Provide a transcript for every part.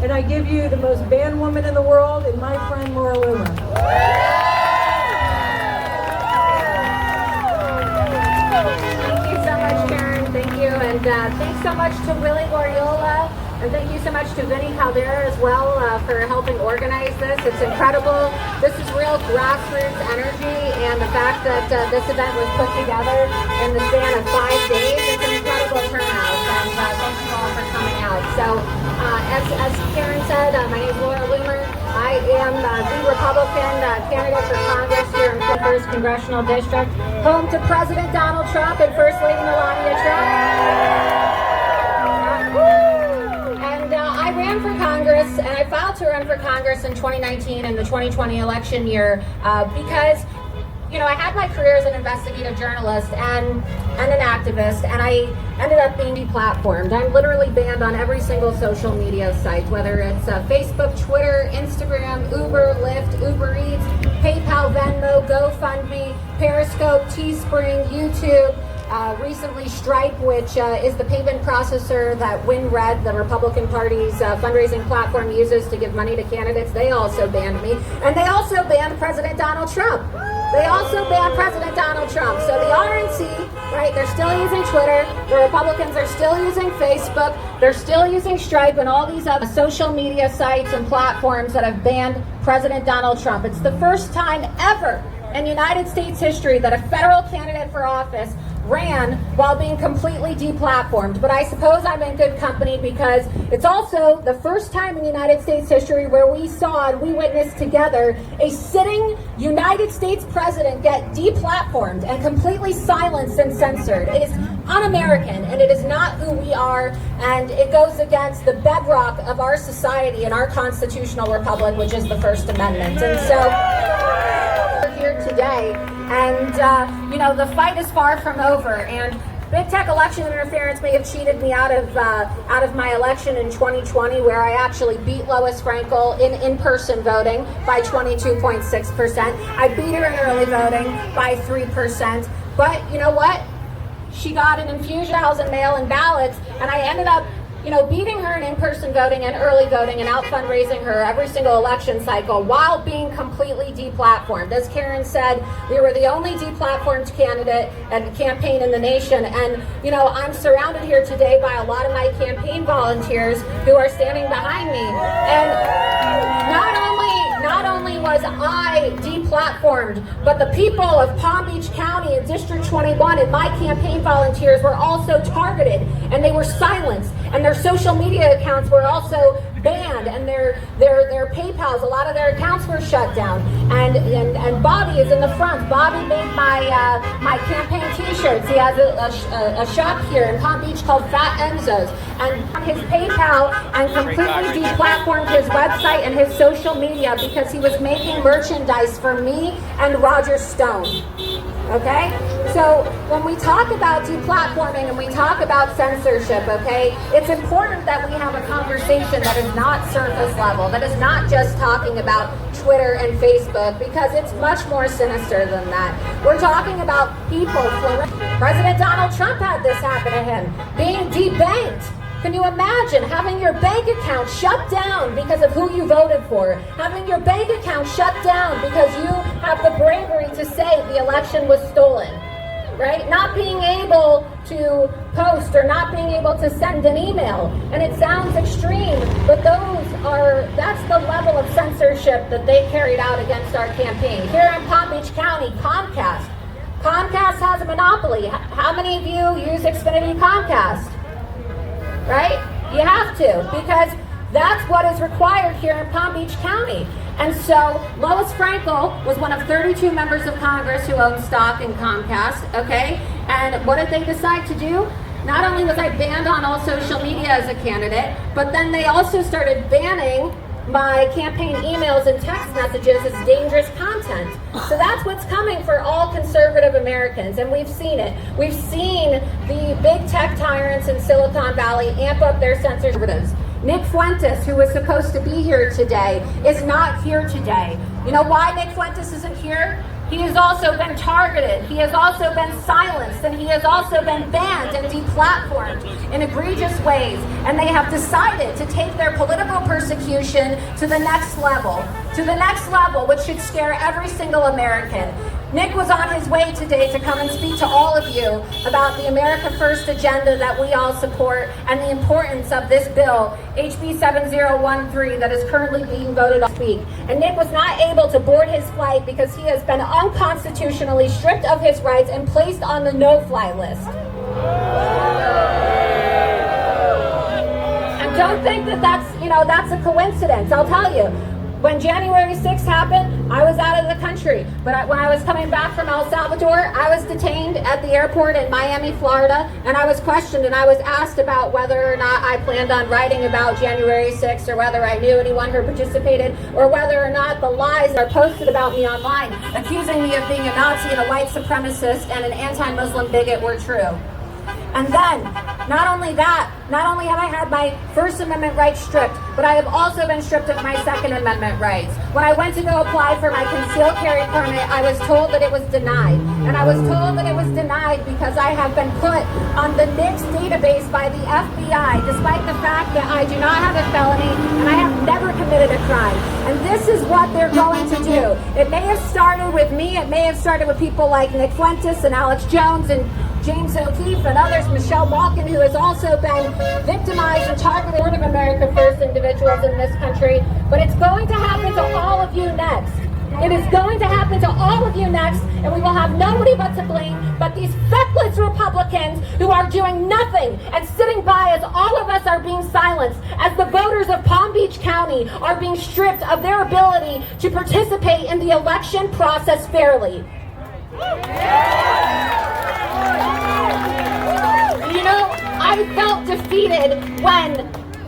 And I give you the most banned woman in the world and my friend Laura Loomer. Thank you so much, Karen. Thank you. And thanks so much to Willie Goriola. And thank you so much to Vinny Caldera as well for helping organize this. It's incredible. This is real grassroots energy, and the fact that this event was put together in the span of 5 days is an incredible turnout. And thank you all for coming out. So as Karen said, my name is Laura Loomer. I am the Republican candidate for Congress here in the 1st Congressional District, home to President Donald Trump and First Lady Melania Trump. I ran for Congress, and I filed to run for Congress in 2019 and the 2020 election year because, you know, I had my career as an investigative journalist and an activist, and I ended up being deplatformed. I'm literally banned on every single social media site, whether it's Facebook, Twitter, Instagram, Uber, Lyft, Uber Eats, PayPal, Venmo, GoFundMe, Periscope, Teespring, YouTube. Recently, Stripe, which is the payment processor that WinRed, the Republican Party's fundraising platform, uses to give money to candidates, they also banned me. And they also banned President Donald Trump. They also banned President Donald Trump. So the RNC, right, they're still using Twitter. The Republicans are still using Facebook. They're still using Stripe and all these other social media sites and platforms that have banned President Donald Trump. It's the first time ever in United States history that a federal candidate for office ran while being completely deplatformed. But I suppose I'm in good company because it's also the first time in United States history where we saw and we witnessed together a sitting United States president get deplatformed and completely silenced and censored. It is un-American, and it is not who we are, and it goes against the bedrock of our society and our constitutional republic, which is the First Amendment. And so we're here today, and you know, the fight is far from over, and big tech election interference may have cheated me out of my election in 2020, where I actually beat Lois Frankel in-person voting by 22.6%. I beat her in early voting by 3%. But you know what? She got an infusion and mail-in ballots, and I ended up, you know, beating her in in-person voting and early voting and out fundraising her every single election cycle while being completely deplatformed. As Karen said, we were the only deplatformed candidate and campaign in the nation. And, you know, I'm surrounded here today by a lot of my campaign volunteers who are standing behind me. And not only was I deplatformed, but the people of Palm Beach County and District 21 and my campaign volunteers were also targeted, and they were silenced, and their social media accounts were also banned, and their PayPals, a lot of their accounts were shut down. And Bobby is in the front. Bobby made my campaign T-shirts. He has a shop here in Palm Beach called Fat Enzo's, and on his PayPal and completely deplatformed his website and his social media because he was making merchandise for me and Roger Stone. Okay? So when we talk about deplatforming and we talk about censorship, okay, it's important that we have a conversation that is not surface level, that is not just talking about Twitter and Facebook, because it's much more sinister than that. We're talking about people. President Donald Trump had this happen to him, being debanked. Can you imagine having your bank account shut down because of who you voted for? Having your bank account shut down because you have the bravery to say the election was stolen, right? Not being able to post or not being able to send an email. And it sounds extreme, but that's the level of censorship that they carried out against our campaign. Here in Palm Beach County, Comcast has a monopoly. How many of you use Xfinity Comcast? Right? You have to, because that's what is required here in Palm Beach County. And so Lois Frankel was one of 32 members of Congress who owned stock in Comcast, okay? And what did they decide to do? Not only was I banned on all social media as a candidate, but then they also started banning my campaign emails and text messages as dangerous content. So that's what's coming for all conservative Americans, and we've seen it. We've seen the big tech tyrants in Silicon Valley amp up their censorship. Nick Fuentes, who was supposed to be here today, is not here today. You know why Nick Fuentes isn't here? He has also been targeted, he has also been silenced, and he has also been banned and deplatformed in egregious ways. And they have decided to take their political persecution to the next level, which should scare every single American. Nick was on his way today to come and speak to all of you about the America First agenda that we all support and the importance of this bill, HB 7013, that is currently being voted on this week. And Nick was not able to board his flight because he has been unconstitutionally stripped of his rights and placed on the no-fly list. And don't think that that's a coincidence. I'll tell you. When January 6th happened, I was out of the country. But when I was coming back from El Salvador, I was detained at the airport in Miami, Florida, and I was questioned and I was asked about whether or not I planned on writing about January 6th or whether I knew anyone who participated or whether or not the lies that are posted about me online, accusing me of being a Nazi and a white supremacist and an anti-Muslim bigot were true. And then, not only have I had my First Amendment rights stripped, but I have also been stripped of my Second Amendment rights. When I went to go apply for my concealed carry permit, I was told that it was denied. And I was told that it was denied because I have been put on the NICS database by the FBI, despite the fact that I do not have a felony and I have never committed a crime. And this is what they're going to do. It may have started with me, it may have started with people like Nick Fuentes and Alex Jones and James O'Keefe and others, Michelle Malkin, who has also been victimized and targeted of America First individuals in this country. But it's going to happen to all of you next. It is going to happen to all of you next, and we will have nobody but to blame but these feckless Republicans who are doing nothing and sitting by as all of us are being silenced, as the voters of Palm Beach County are being stripped of their ability to participate in the election process fairly. You know, I felt defeated when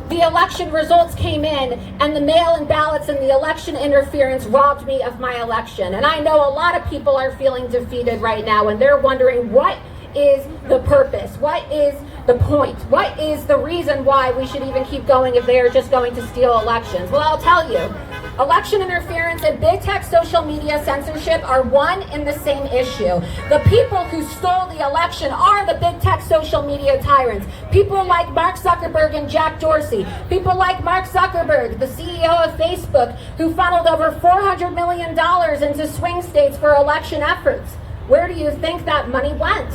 the election results came in and the mail-in ballots and the election interference robbed me of my election. And I know a lot of people are feeling defeated right now and they're wondering, what is the purpose? What is the point? What is the reason why we should even keep going if they are just going to steal elections? Well, I'll tell you. Election interference and big tech social media censorship are one and the same issue. The people who stole the election are the big tech social media tyrants. People like Mark Zuckerberg and Jack Dorsey. People like Mark Zuckerberg, the CEO of Facebook, who funneled over $400 million into swing states for election efforts. Where do you think that money went?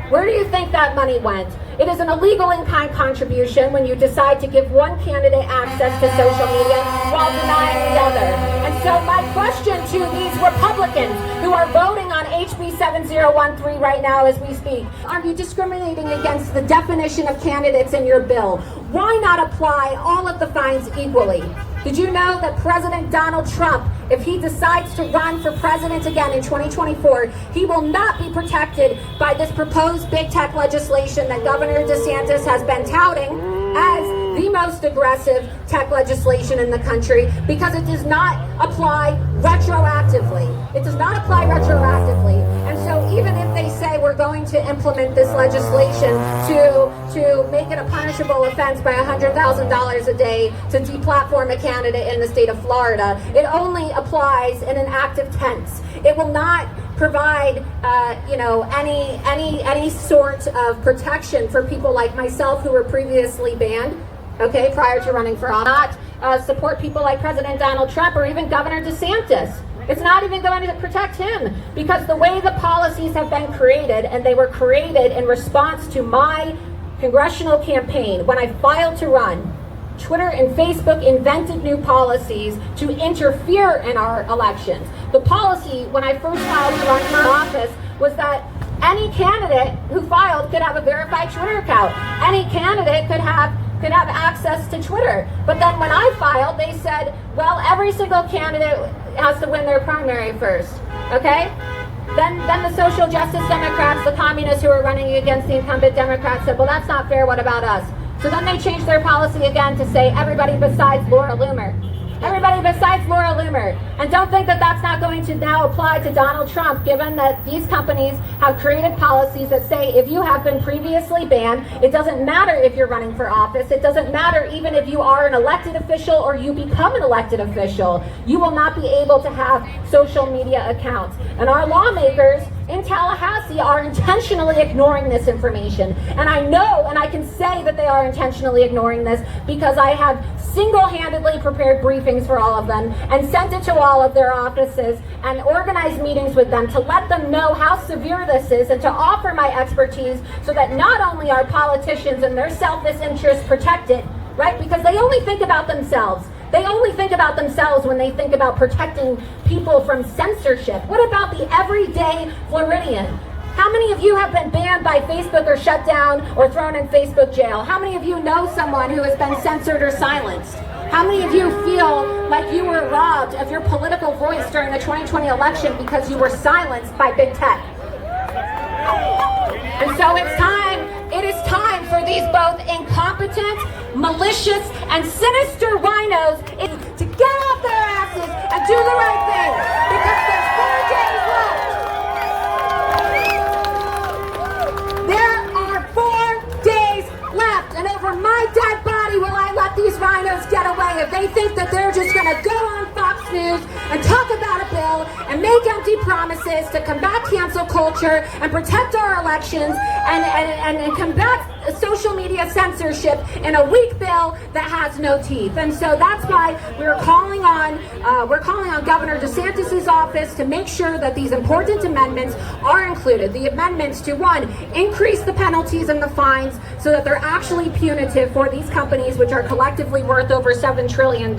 Where do you think that money went? It is an illegal in-kind contribution when you decide to give one candidate access to social media while denying the other. And so my question to these Republicans who are voting on HB 7013 right now as we speak, are you discriminating against the definition of candidates in your bill? Why not apply all of the fines equally? Did you know that President Donald Trump, if he decides to run for president again in 2024, he will not be protected by this proposed big tech legislation that Governor DeSantis has been touting as the most aggressive tech legislation in the country because it does not apply retroactively. It does not apply retroactively. And so even if they say we're going to implement this legislation to make it a punishable offense by $100,000 a day to deplatform a candidate in the state of Florida, it only applies in an active tense. It will not provide any sort of protection for people like myself who were previously banned, okay, prior to running for office. Not support people like President Donald Trump or even Governor DeSantis. It's not even going to protect him because the way the policies have been created, and they were created in response to my congressional campaign when I filed to run, Twitter and Facebook invented new policies to interfere in our elections. The policy when I first filed to run for office was that any candidate who filed could have a verified Twitter account. Any candidate could have access to Twitter. But then when I filed, they said, well, every single candidate has to win their primary first, okay? Then the social justice Democrats, the communists who are running against the incumbent Democrats said, well, that's not fair, what about us? So then they changed their policy again to say everybody besides Laura Loomer. Everybody besides Laura Loomer. And don't think that that's not going to now apply to Donald Trump, given that these companies have created policies that say if you have been previously banned, it doesn't matter if you're running for office, it doesn't matter even if you are an elected official or you become an elected official, you will not be able to have social media accounts. And our lawmakers in Tallahassee are intentionally ignoring this information. And I know, and I can say that they are intentionally ignoring this because I have single-handedly prepared briefings for all of them and sent it to all of their offices and organized meetings with them to let them know how severe this is and to offer my expertise so that not only are politicians and their selfish interests protected, right? Because they only think about themselves. They only think about themselves when they think about protecting people from censorship. What about the everyday Floridian? How many of you have been banned by Facebook or shut down or thrown in Facebook jail? How many of you know someone who has been censored or silenced? How many of you feel like you were robbed of your political voice during the 2020 election because you were silenced by big tech? And so it is time for these both incompetent, malicious, and sinister rhinos to get off their asses and do the right thing, because there's 4 days left. There are 4 days left, and over my dead body will I let these rhinos get away if they think that they're just going to go on Fox News and talk about a bill and make empty promises to combat cancel culture and protect our elections and combat social media censorship in a weak bill that has no teeth. And so that's why we're calling on Governor DeSantis's office to make sure that these important amendments are included. The amendments to, 1, increase the penalties and the fines so that they're actually punitive for these companies, which are collectively worth over $7 trillion.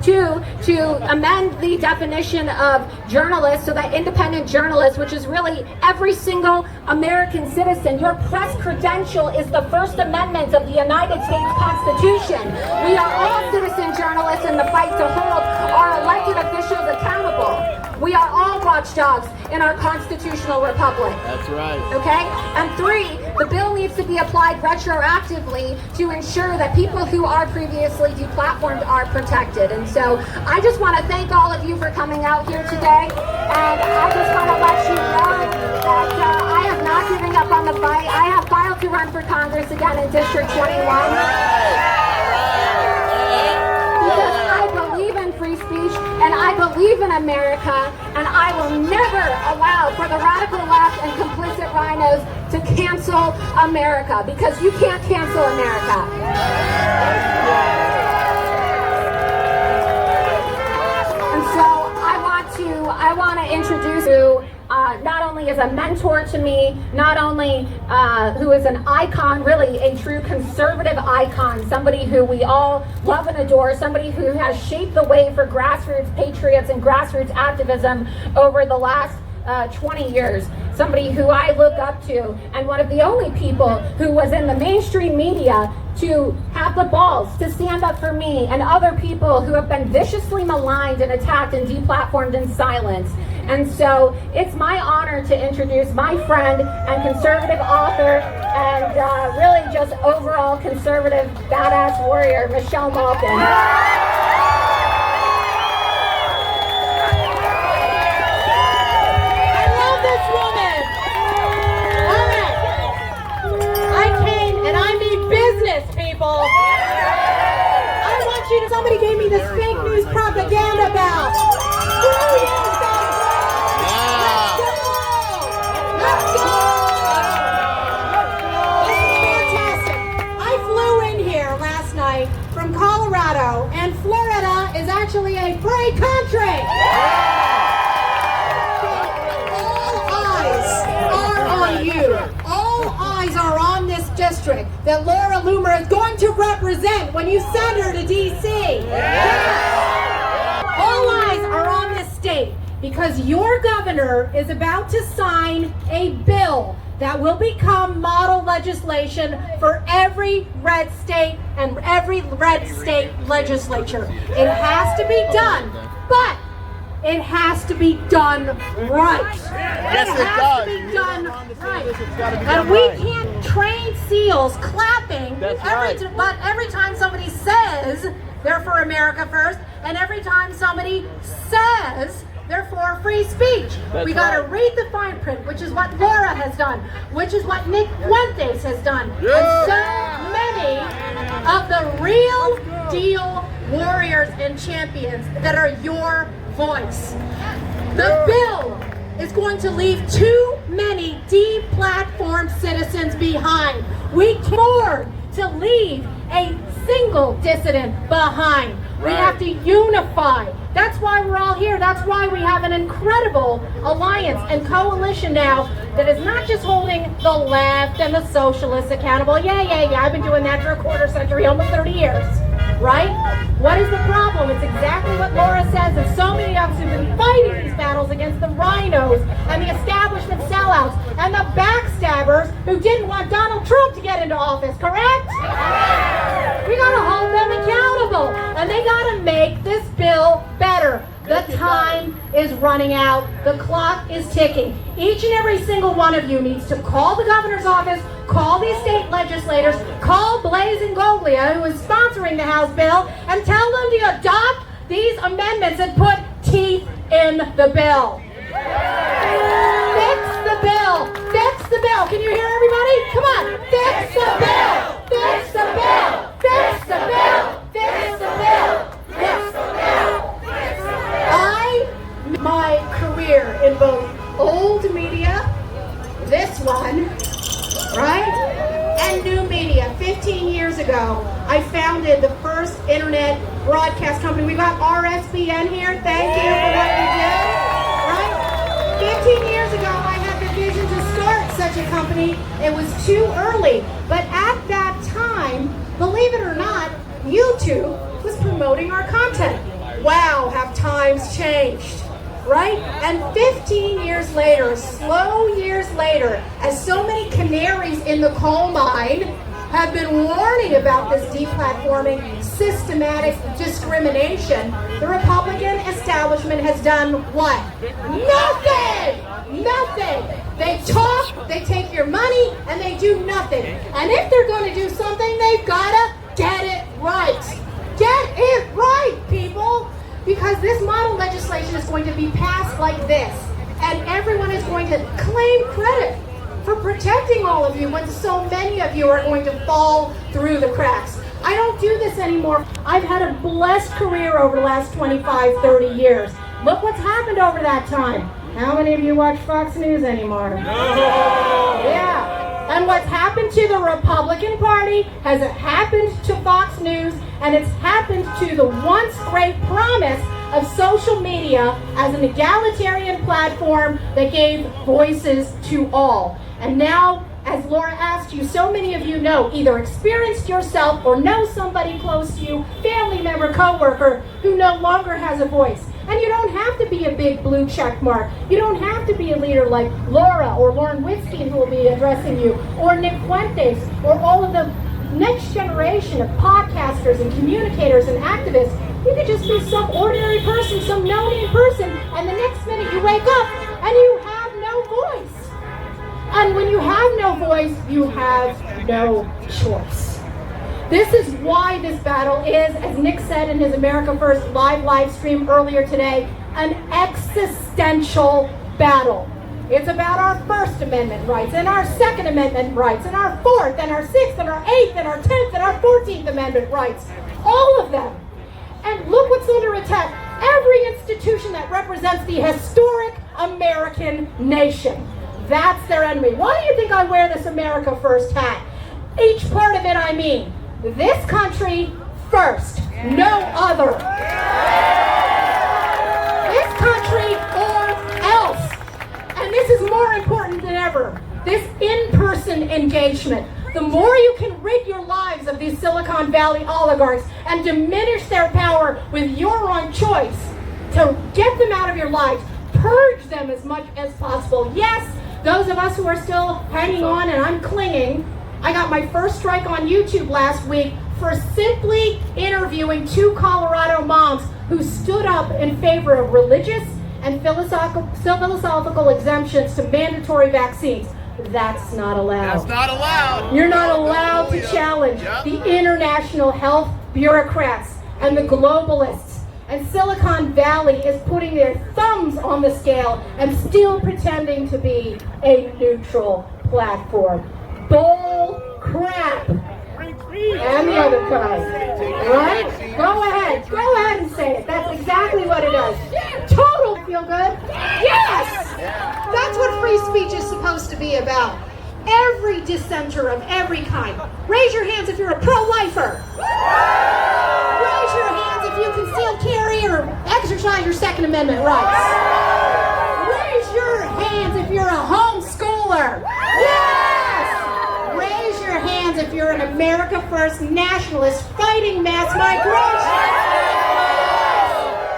2, to amend the definition of journalists so that independent journalists, which is really every single American citizen, your press credential is the First Amendment of the United States Constitution. We are all citizen journalists in the fight to hold our elected officials accountable. We are all watchdogs in our constitutional republic. That's right. Okay? And 3, the bill needs to be applied retroactively to ensure that people who are previously deplatformed are protected. And so I just want to thank all of you for coming out here today. And I just want to let you know that I am not giving up on the fight. I have filed to run for Congress again in District 21. Because I believe in free speech and I believe in America, and I will never allow for the radical left and complicit rhinos to cancel America, because you can't cancel America. And so I want to introduce you not only as a mentor to me, not only who is an icon, really a true conservative icon, somebody who we all love and adore, somebody who has shaped the way for grassroots patriots and grassroots activism over the last 20 years, somebody who I look up to, and one of the only people who was in the mainstream media to have the balls to stand up for me and other people who have been viciously maligned and attacked and deplatformed and silenced. And so it's my honor to introduce my friend and conservative author and really just overall conservative badass warrior, Michelle Malkin. People. I want you to, somebody gave me this fake news propaganda bell. Screw you, Let's go! This is fantastic. I flew in here last night from Colorado, and Florida is actually a free country. All eyes are on you. All eyes are on this district that Laura Loomer is going to represent when you send her to D.C. All eyes are on this state because your governor is about to sign a bill that will become model legislation for every red state and every red state legislature. It has to be done, but it has to be done right. Yes, it has to be done right. And we can't train seals clapping every time somebody says they're for America first. And every time somebody says they're for free speech, we got to read the fine print, which is what Laura has done, which is what Nick Fuentes has done. And so many of the real deal warriors and champions that are your voice. The bill is going to leave too many deplatformed citizens behind. We can't afford to leave a single dissident behind. We have to unify. That's why we're all here. That's why we have an incredible alliance and coalition now that is not just holding the left and the socialists accountable. Yeah. I've been doing that for a quarter century, almost 30 years. Right? What is the problem? It's exactly what Laura says, and so many of us have been fighting these battles against the rhinos and the establishment sellouts and the backstabbers who didn't want Donald Trump to get into office, correct? We gotta hold them accountable, and they gotta make this bill better. The time is running out. The clock is ticking. Each and every single one of you needs to call the governor's office, call these state legislators, call Blaise Ingoglia, who is sponsoring the House bill, and tell them to adopt these amendments and put teeth in the bill. Fix the bill. Fix the bill. Can you hear everybody? Come on. Fix the bill. Fix the bill. Fix the bill. Fix the bill. Fix the bill. My career in both old media, this one, right, and new media. 15 years ago, I founded the first internet broadcast company. We got RSBN here. Thank you for what you did, right? 15 years ago, I had the vision to start such a company. It was too early, but at that time, believe it or not, YouTube was promoting our content. Wow, have times changed, right? And 15 years later, slow years later, as so many canaries in the coal mine have been warning about this deplatforming, systematic discrimination, the Republican establishment has done what? Nothing! Nothing! They talk, they take your money, and they do nothing. And if they're going to do something, they've got to get it right. Get it right, people! Because this model legislation is going to be passed like this, and everyone is going to claim credit for protecting all of you when so many of you are going to fall through the cracks. I don't do this anymore. I've had a blessed career over the last 25, 30 years. Look what's happened over that time. How many of you watch Fox News anymore? No! Yeah. And what's happened to the Republican Party has happened to Fox News, and it's happened to the once great promise of social media as an egalitarian platform that gave voices to all. And now, as Laura asked you, so many of you know, either experienced yourself or know somebody close to you, family member, coworker, who no longer has a voice. And you don't have to be a big blue check mark. You don't have to be a leader like Laura or Lauren Witzke, who will be addressing you, or Nick Fuentes, or all of the next generation of podcasters and communicators and activists. You could just be some ordinary person, some no-name person, and the next minute you wake up and you have no voice. And when you have no voice, you have no choice. This is why this battle is, as Nick said in his America First live stream earlier today, an existential battle. It's about our First Amendment rights, and our Second Amendment rights, and our Fourth, and our Sixth, and our Eighth, and our 10th, and our 14th Amendment rights. All of them. And look what's under attack. Every institution that represents the historic American nation. That's their enemy. Why do you think I wear this America First hat? Each part of it I mean. This country first, no other. This country or else. And this is more important than ever. This in-person engagement. The more you can rid your lives of these Silicon Valley oligarchs and diminish their power with your own choice to get them out of your lives, purge them as much as possible. Yes, those of us who are still hanging on, and I'm clinging, I got my first strike on YouTube last week for simply interviewing two Colorado moms who stood up in favor of religious and philosophical exemptions to mandatory vaccines. That's not allowed. That's not allowed. You're not allowed to challenge the international health bureaucrats. and the globalists. And Silicon Valley is putting their thumbs on the scale and still pretending to be a neutral platform. Bull crap. And the other kind. Right? Go ahead and say it. That's exactly what it does. Total feel good. Yes! That's what free speech is supposed to be about. Every dissenter of every kind. Raise your hands if you're a pro-lifer. Raise your hands if you conceal carry or exercise your Second Amendment rights. Raise your hands if you're a homeschooler. Yes! Raise your hands if you're an America First nationalist fighting mass migration.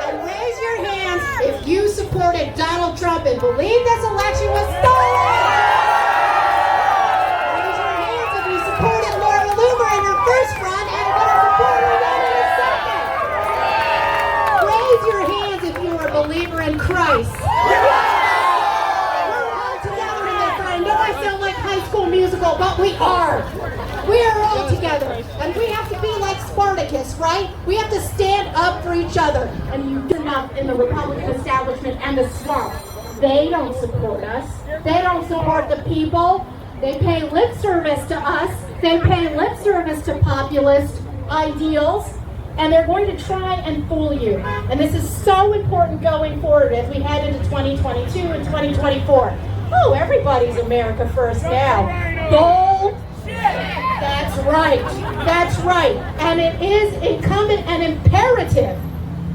And raise your hands if you supported Donald Trump and believe this election was stolen. Raise your hands if you supported Loomer in her first run and gonna support her again in her second. Raise your hands if you are a believer in Christ. We're all together in this. I know I sound like High School Musical, but we are. We are all together, and we have to be like Spartacus, right? We have to stand up for each other. And you do enough in the Republican establishment and the swamp. They don't support us. They don't support the people. They pay lip service to us. They pay lip service to populist ideals. And they're going to try and fool you. And this is so important going forward as we head into 2022 and 2024. Oh, everybody's America First now. Bull. That's right. That's right. And it is incumbent and imperative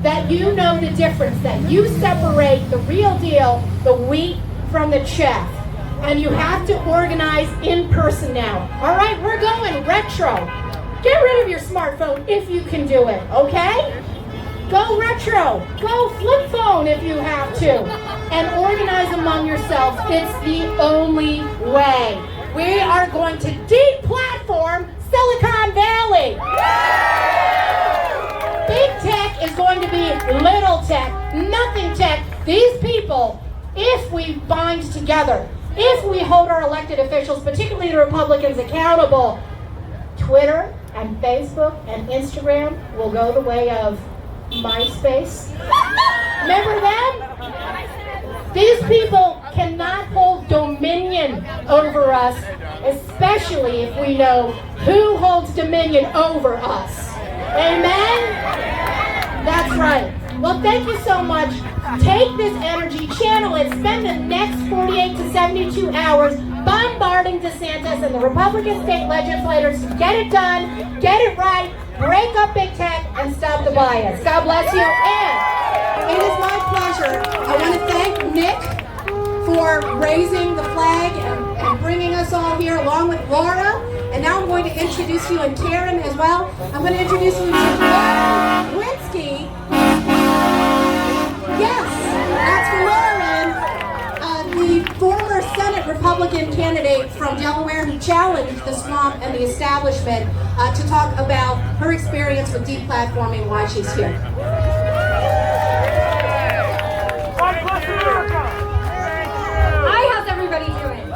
that you know the difference, that you separate the real deal, the wheat from the chaff. And you have to organize in person now. All right, we're going retro. Get rid of your smartphone if you can do it, okay? Go retro. Go flip phone if you have to. And organize among yourselves. It's the only way. We are going to deplatform Silicon Valley. Big tech is going to be little tech, nothing tech. These people, if we bind together, if we hold our elected officials, particularly the Republicans, accountable, Twitter and Facebook and Instagram will go the way of MySpace. Remember them? These people cannot hold dominion over us, especially if we know who holds dominion over us. Amen? That's right. Well, thank you so much. Take this energy, channel it, spend the next 48 to 72 hours bombarding DeSantis and the Republican state legislators to get it done, get it right, break up big tech, and stop the bias. God bless you. And it is my pleasure. I want to thank Nick for raising the flag and bringing us all here along with Laura. And now I'm going to introduce you, and Karen as well. I'm going to introduce you to Lauren Witzke. Yes, that's Lauren, the former Senate Republican candidate from Delaware who challenged the swamp and the establishment to talk about her experience with deplatforming, why she's here. Hi, how's everybody doing?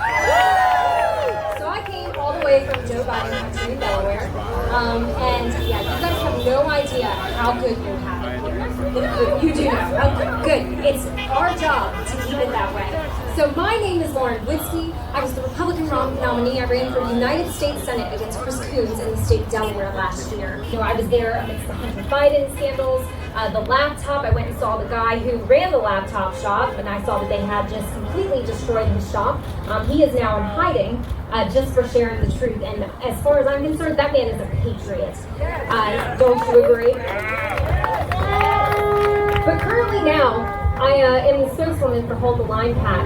So I came all the way from Joe Biden country in Delaware, and yeah, you guys have no idea how good you have it here. You do know. Okay, good. It's our job to keep it that way. So my name is Lauren Witzke. I was the Republican nominee. I ran for the United States Senate against Chris Coons in the state of Delaware last year. You know, I was there amidst the Hunter Biden scandals. The laptop, I went and saw the guy who ran the laptop shop, and I saw that they had just completely destroyed his shop. He is now in hiding just for sharing the truth. And as far as I'm concerned, that man is a patriot. Don't you agree? But currently now, I am the spokeswoman for Hold the Line PAC.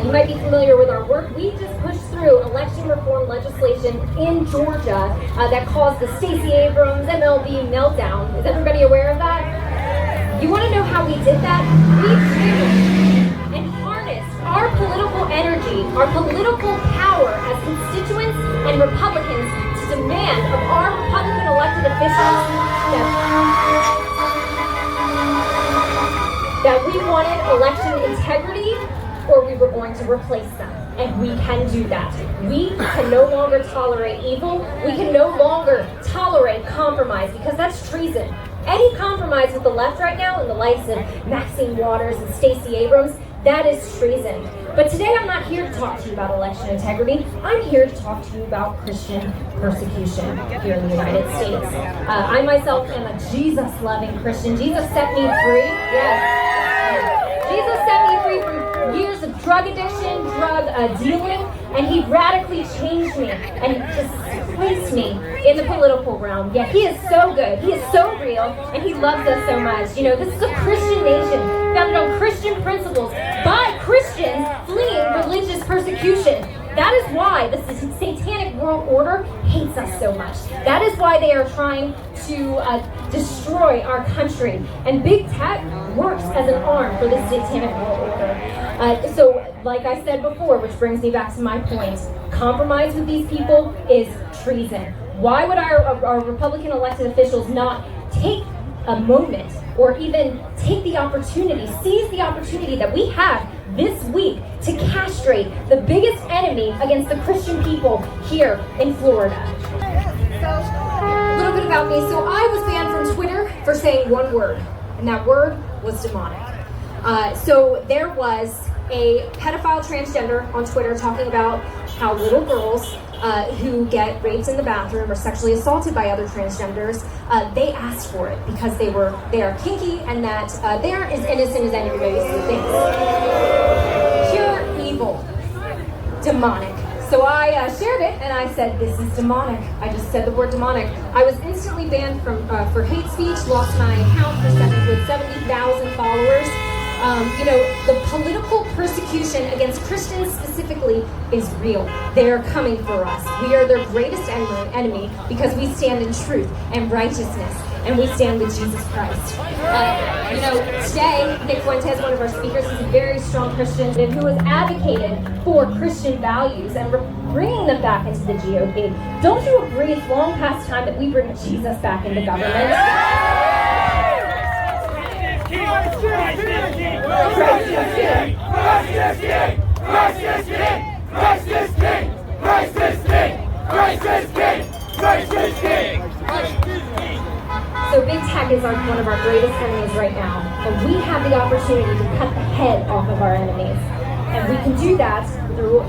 You might be familiar with our work. We just pushed through election reform legislation in Georgia that caused the Stacey Abrams MLB meltdown. Is everybody aware of that? You want to know how we did that? We channeled and harnessed our political energy, our political power as constituents and Republicans to demand of our Republican elected officials that we wanted election integrity or we were going to replace them. And we can do that. We can no longer tolerate evil. We can no longer tolerate compromise because that's treason. Any compromise with the left right now, in the likes of Maxine Waters and Stacey Abrams, that is treason. But today I'm not here to talk to you about election integrity. I'm here to talk to you about Christian persecution here in the United States. I myself am a Jesus-loving Christian. Jesus set me free. Yes. Jesus set me free from years of drug addiction, drug dealing, and he radically changed me and just placed me in the political realm. Yeah, he is so good. He is so real, and he loves us so much. You know, this is a Christian nation founded on Christian principles by Christians fleeing religious persecution. That is why the satanic world order hates us so much. That is why they are trying to destroy our country. And big tech works as an arm for the satanic world order. So, like I said before, which brings me back to my point, compromise with these people is treason. Why would our Republican elected officials not take a moment or even take the opportunity, seize the opportunity that we have this week to castrate the biggest enemy against the Christian people here in Florida? So, a little bit about me. So I was banned from Twitter for saying one word, and that word was demonic. So there was a pedophile transgender on Twitter talking about how little girls who get raped in the bathroom or sexually assaulted by other transgenders, they asked for it because they are kinky and that they aren't as innocent as anybody thinks. Pure evil, demonic. So I shared it and I said, "This is demonic." I just said the word demonic. I was instantly banned from for hate speech. Lost my account with 70,000 followers. You know, the political persecution against Christians specifically is real. They are coming for us. We are their greatest enemy because we stand in truth and righteousness, and we stand with Jesus Christ. You know, today, Nick Fuentes, one of our speakers, is a very strong Christian who has advocated for Christian values and bringing them back into the GOP. Don't you agree it's long past time that we bring Jesus back into government? So big tech is one of our greatest enemies right now, but we have the opportunity to cut the head off of our enemies. And we can do that through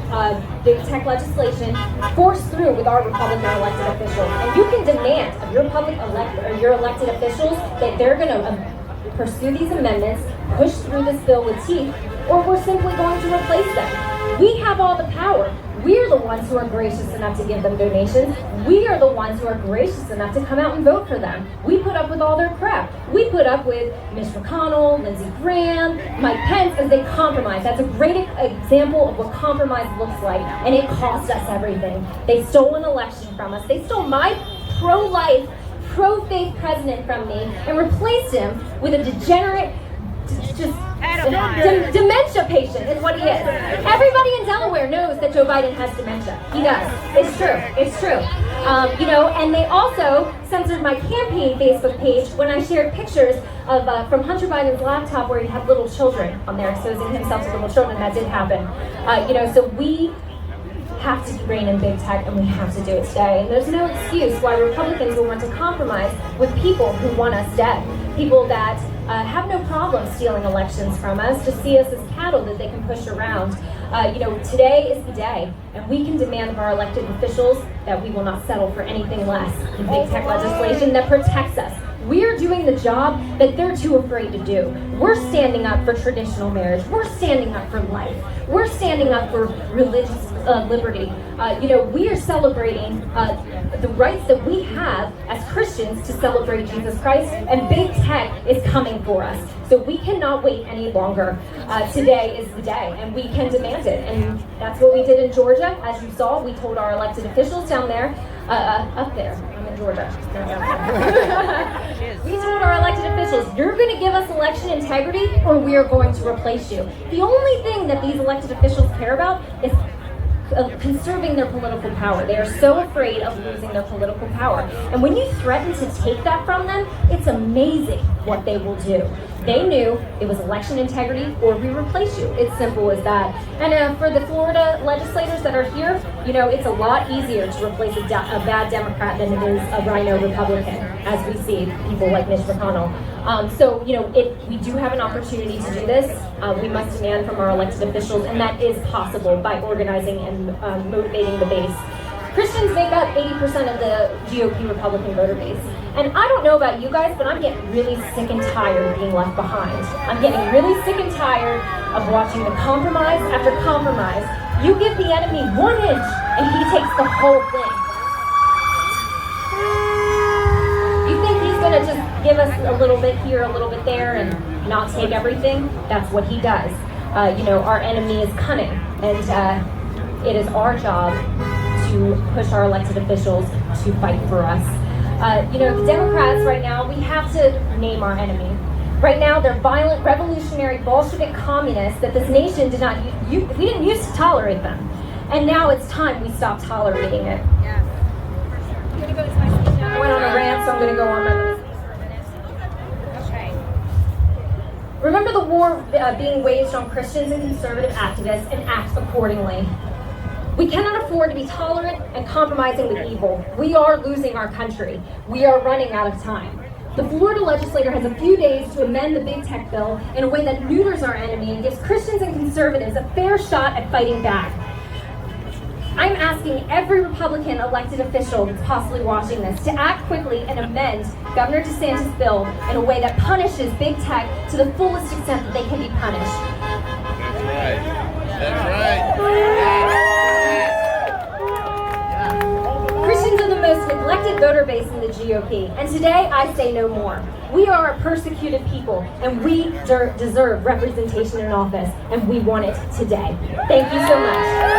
big tech legislation forced through with our Republican elected officials. And you can demand of your elected officials that they're going to pursue these amendments, push through this bill with teeth, or we're simply going to replace them. We have all the power. We're the ones who are gracious enough to give them donations. We are the ones who are gracious enough to come out and vote for them. We put up with all their crap. We put up with Mitch McConnell, Lindsey Graham, Mike Pence as they compromise. That's a great example of what compromise looks like, and it cost us everything. They stole an election from us. They stole my pro-life, pro-faith president from me and replaced him with a degenerate, dementia patient is what he is. Everybody in Delaware knows that Joe Biden has dementia. He does. It's true. It's true. You know, and they also censored my campaign Facebook page when I shared pictures of from Hunter Biden's laptop where he had little children on there, exposing himself to little children. That did happen. You know, so we have to rein in big tech, and we have to do it today. And there's no excuse why Republicans will want to compromise with people who want us dead. People that have no problem stealing elections from us, just see us as cattle that they can push around. You know, today is the day, and we can demand of our elected officials that we will not settle for anything less than big tech legislation that protects us. We're doing the job that they're too afraid to do. We're standing up for traditional marriage. We're standing up for life. We're standing up for religious liberty. You know, we are celebrating the rights that we have as Christians to celebrate Jesus Christ, and big tech is coming for us. So we cannot wait any longer. Today is the day, and we can demand it. And that's what we did in Georgia. As you saw, we told our elected officials down there, up there, I'm in Georgia. We told our elected officials, you're going to give us election integrity or we are going to replace you. The only thing that these elected officials care about is conserving their political power. They are so afraid of losing their political power. And when you threaten to take that from them, it's amazing what they will do. They knew it was election integrity or we replace you. It's simple as that. And for the Florida legislators that are here, you know, it's a lot easier to replace a bad Democrat than it is a rhino Republican, as we see people like Mitch McConnell. So, you know, we do have an opportunity to do this. We must demand from our elected officials, and that is possible by organizing and motivating the base. Christians make up 80% of the GOP Republican voter base. And I don't know about you guys, but I'm getting really sick and tired of being left behind. I'm getting really sick and tired of watching the compromise after compromise. You give the enemy 1 inch, and he takes the whole thing. You think he's gonna just give us a little bit here, a little bit there, and not take everything? That's what he does. You know, our enemy is cunning, and it is our job to push our elected officials to fight for us. You know, the Democrats right now, we have to name our enemy. Right now, they're violent, revolutionary, Bolshevik communists that this nation did not, we didn't used to tolerate them. And now it's time we stop tolerating it. Yes. I went on a rant, so I'm gonna go on my Okay. Remember the war being waged on Christians and conservative activists, and act accordingly. We cannot afford to be tolerant and compromising with evil. We are losing our country. We are running out of time. The Florida legislature has a few days to amend the big tech bill in a way that neuters our enemy and gives Christians and conservatives a fair shot at fighting back. I'm asking every Republican elected official that's possibly watching this to act quickly and amend Governor DeSantis' bill in a way that punishes big tech to the fullest extent that they can be punished. That's right. That's right. Christians are the most neglected voter base in the GOP, and today I say no more. We are a persecuted people, and we deserve representation in office, and we want it today. Thank you so much.